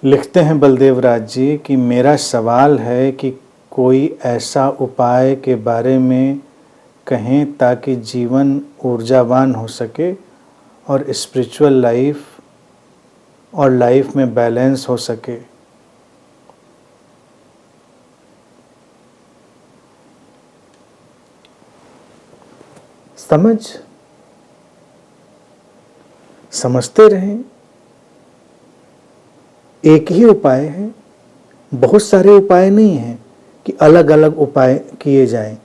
लिखते हैं बलदेव राज जी कि मेरा सवाल है कि कोई ऐसा उपाय के बारे में कहें ताकि जीवन ऊर्जावान हो सके और स्पिरिचुअल लाइफ और लाइफ में बैलेंस हो सके। समझते रहें, एक ही उपाय है, बहुत सारे उपाय नहीं हैं कि अलग अलग उपाय किए जाएं।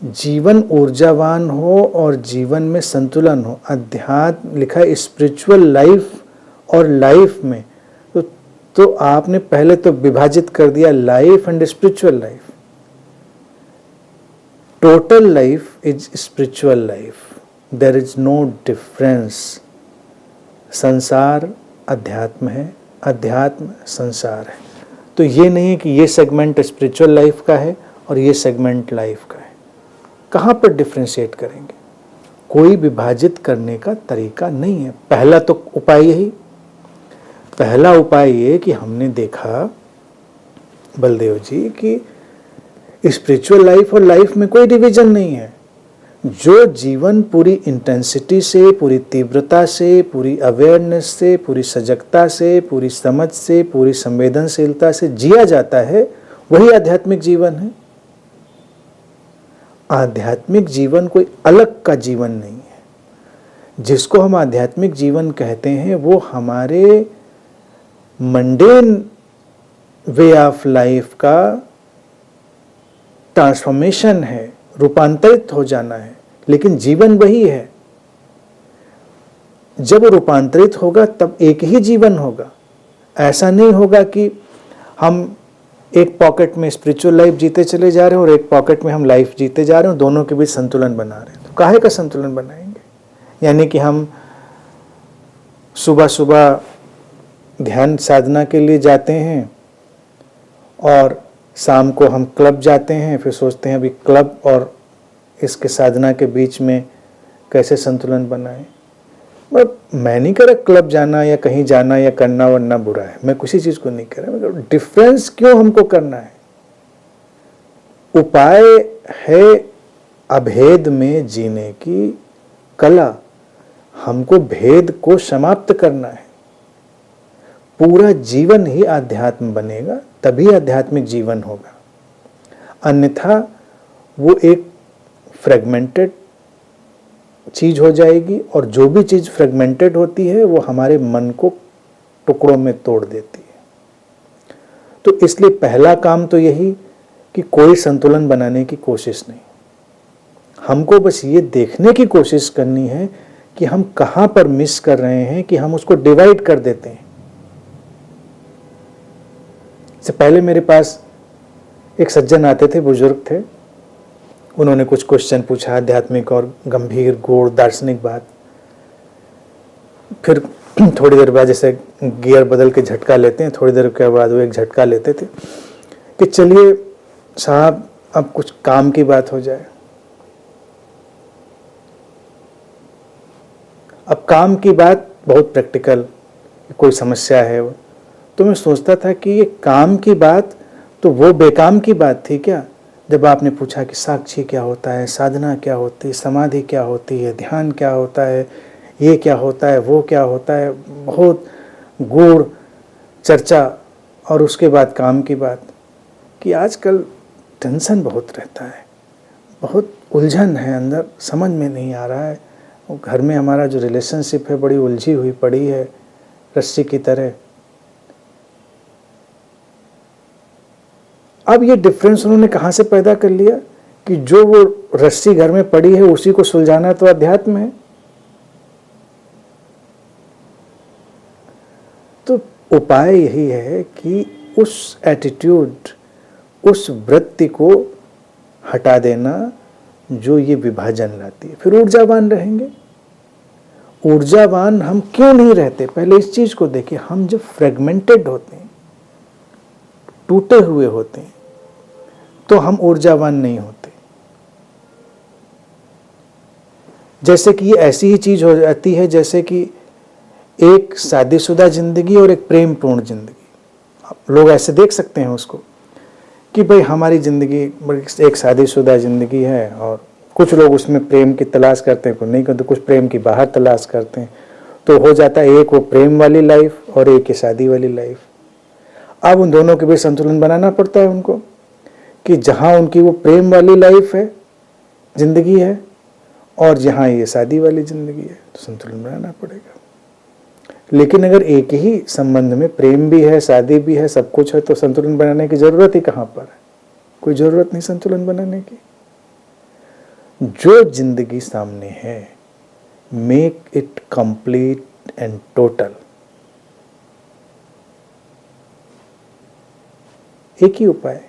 जीवन ऊर्जावान हो और जीवन में संतुलन हो। अध्यात्म लिखा है स्पिरिचुअल लाइफ और लाइफ में, तो आपने पहले तो विभाजित कर दिया life and spiritual life. Total life is spiritual life, there is no difference. संसार अध्यात्म है, अध्यात्म संसार है। तो ये नहीं है कि ये सेगमेंट स्पिरिचुअल लाइफ का है और ये सेगमेंट लाइफ का है। कहाँ पर डिफ्रेंशिएट करेंगे? कोई विभाजित करने का तरीका नहीं है। पहला तो उपाय यही, पहला उपाय ये कि हमने देखा बलदेव जी कि स्पिरिचुअल लाइफ और लाइफ में कोई डिवीजन नहीं है। जो जीवन पूरी इंटेंसिटी से, पूरी तीव्रता से, पूरी अवेयरनेस से, पूरी सजगता से, पूरी समझ से, पूरी संवेदनशीलता से जिया जाता है, वही आध्यात्मिक जीवन है। आध्यात्मिक जीवन कोई अलग का जीवन नहीं है। जिसको हम आध्यात्मिक जीवन कहते हैं वो हमारे मंडेन वे ऑफ लाइफ का ट्रांसफॉर्मेशन है, रूपांतरित हो जाना है, लेकिन जीवन वही है। जब रूपांतरित होगा तब एक ही जीवन होगा। ऐसा नहीं होगा कि हम एक पॉकेट में स्पिरिचुअल लाइफ जीते चले जा रहे हैं और एक पॉकेट में हम लाइफ जीते जा रहे हैं, दोनों के बीच संतुलन बना रहे हैं। तो काहे का संतुलन बनाएंगे? यानी कि हम सुबह सुबह ध्यान साधना के लिए जाते हैं और शाम को हम क्लब जाते हैं, फिर सोचते हैं अभी क्लब और इसके साधना के बीच में कैसे संतुलन बनाएं। मैं नहीं कह रहा क्लब जाना या कहीं जाना या करना वरना बुरा है, मैं किसी चीज को नहीं कह रहा। मैं डिफरेंस क्यों हमको करना है? उपाय है अभेद में जीने की कला। हमको भेद को समाप्त करना है। पूरा जीवन ही आध्यात्म बनेगा, तभी आध्यात्मिक जीवन होगा। अन्यथा वो एक फ्रेगमेंटेड चीज हो जाएगी, और जो भी चीज फ्रेगमेंटेड होती है वो हमारे मन को टुकड़ों में तोड़ देती है। तो इसलिए पहला काम तो यही कि कोई संतुलन बनाने की कोशिश नहीं। हमको बस ये देखने की कोशिश करनी है कि हम कहां पर मिस कर रहे हैं कि हम उसको डिवाइड कर देते हैं। इससे पहले मेरे पास एक सज्जन आते थे, बुजुर्ग थे। उन्होंने कुछ क्वेश्चन पूछा, आध्यात्मिक और गंभीर गूढ़ दार्शनिक बात। फिर थोड़ी देर बाद जैसे गियर बदल के झटका लेते हैं, थोड़ी देर के बाद वो एक झटका लेते थे कि चलिए साहब अब कुछ काम की बात हो जाए। अब काम की बात बहुत प्रैक्टिकल, कोई समस्या है वो। तो मैं सोचता था कि ये काम की बात तो वो बेकाम की बात थी क्या? जब आपने पूछा कि साक्षी क्या होता है, साधना क्या होती है, समाधि क्या होती है, ध्यान क्या होता है, ये क्या होता है, वो क्या होता है, बहुत गूढ़ चर्चा। और उसके बाद काम की बात कि आजकल टेंशन बहुत रहता है, बहुत उलझन है अंदर, समझ में नहीं आ रहा है। वो घर में हमारा जो रिलेशनशिप है बड़ी उलझी हुई पड़ी है रस्सी की तरह। अब ये डिफरेंस उन्होंने कहाँ से पैदा कर लिया कि जो वो रस्सी घर में पड़ी है उसी को सुलझाना तो अध्यात्म है। तो उपाय यही है कि उस एटीट्यूड, उस वृत्ति को हटा देना जो ये विभाजन लाती है। फिर ऊर्जावान रहेंगे। ऊर्जावान हम क्यों नहीं रहते? पहले इस चीज को देखिए। हम जब फ्रेगमेंटेड होते हैं, टूटे हुए होते हैं, तो हम ऊर्जावान नहीं होते। जैसे कि ये ऐसी ही चीज हो जाती है जैसे कि एक शादीशुदा जिंदगी और एक प्रेम पूर्ण जिंदगी। लोग ऐसे देख सकते हैं उसको कि भाई हमारी जिंदगी एक शादीशुदा जिंदगी है और कुछ लोग उसमें प्रेम की तलाश करते हैं, कुछ नहीं करते, कुछ प्रेम की बाहर तलाश करते हैं, तो हो जाता है एक वो प्रेम वाली लाइफ और एक ये शादी वाली लाइफ। अब उन दोनों के बीच संतुलन बनाना पड़ता है उनको कि जहां उनकी वो प्रेम वाली लाइफ है, जिंदगी है, और जहां ये शादी वाली जिंदगी है, तो संतुलन बनाना पड़ेगा। लेकिन अगर एक ही संबंध में प्रेम भी है, शादी भी है, सब कुछ है, तो संतुलन बनाने की जरूरत ही कहां पर है? कोई जरूरत नहीं संतुलन बनाने की। जो जिंदगी सामने है, make it complete and total. एक ही उपाय,